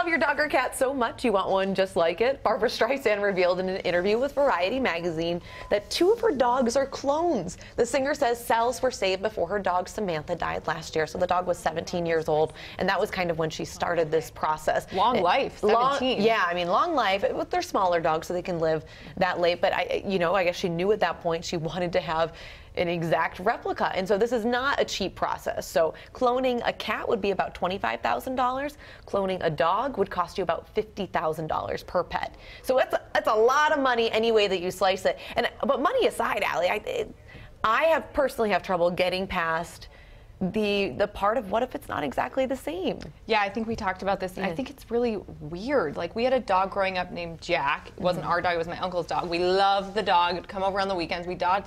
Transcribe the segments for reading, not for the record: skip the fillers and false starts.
love your dog or cat so much you want one just like it, Barbra Streisand revealed in an interview with Variety magazine that 2 of her dogs are clones. The singer says cells were saved before her dog Samantha died last year, so the dog was 17 years old, and that was kind of when she started this process. Long life, 17. Yeah, I mean, long life. They're smaller dogs, so they can live that late, but I guess she knew at that point she wanted to have an exact replica, and so this is not a cheap process. So cloning a cat would be about $25,000. Cloning a dog would cost you about $50,000 per pet. So that's a lot of money any way that you slice it. But money aside, Allie, I personally have trouble getting past the part of what if it's not exactly the same. Yeah, I think we talked about this, and I think it's really weird. Like, we had a dog growing up named Jack. It wasn't our dog, it was my uncle's dog. We loved the dog. It'd come over on the weekends. We dog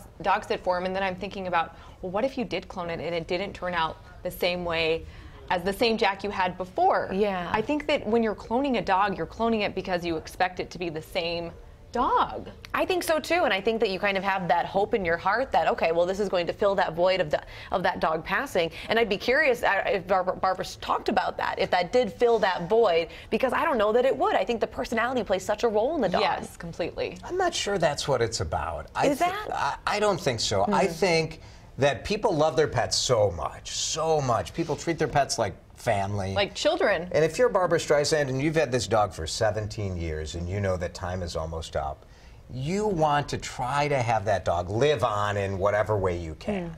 sit for him, and then I'm thinking about, well, what if you did clone it and it didn't turn out the same way as the same Jack you had before? Yeah. I think that when you're cloning a dog, you're cloning it because you expect it to be the same dog. I think so too, and I think that you kind of have that hope in your heart that, okay, well, this is going to fill that void of that dog passing. And I'd be curious if Barbra talked about that, if that did fill that void, because I don't know that it would. I think the personality plays such a role in the dog. Yes, completely. I'm not sure that's what it's about. Is that? I don't think so. I think that people love their pets so much. People treat their pets like family. Like children. And if you're Barbra Streisand and you've had this dog for 17 years and you know that time is almost up, you want to try to have that dog live on in whatever way you can.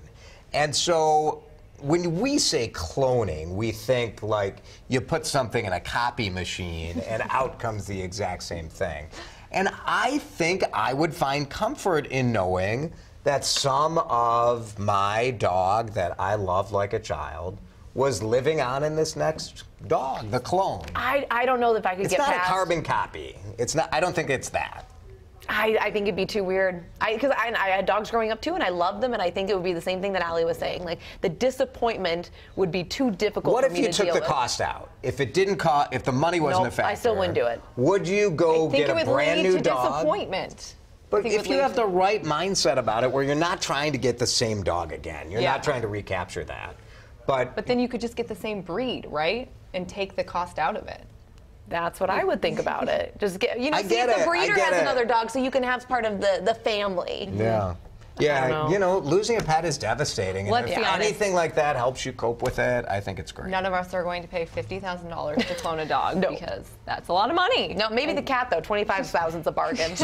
And so when we say cloning, we think like you put something in a copy machine and out comes the exact same thing. And I think I would find comfort in knowing that some of my dog that I loved like a child was living on in this next dog, the clone. I don't know if I could get past. It's not a carbon copy. It's not. I don't think it's that. I think it'd be too weird. Because I had dogs growing up too, and I loved them, and I think it would be the same thing that Allie was saying. Like, the disappointment would be too difficult for me to deal with. What if you took the cost out? If it didn't cost, if the money wasn't a factor, I still wouldn't do it. Would you go get a brand new dog? Disappointment. But if you have the right mindset about it, where you're not trying to get the same dog again, you're not trying to recapture that. But then you could just get the same breed, right? And take the cost out of it. That's what I would think about it. Just get, see if the breeder has another dog, so you can have part of the family. Yeah. Yeah, losing a pet is devastating. And if anything like that helps you cope with it, I think it's great. None of us are going to pay $50,000 to clone a dog because that's a lot of money. No, maybe the cat, though. $25,000's a bargain.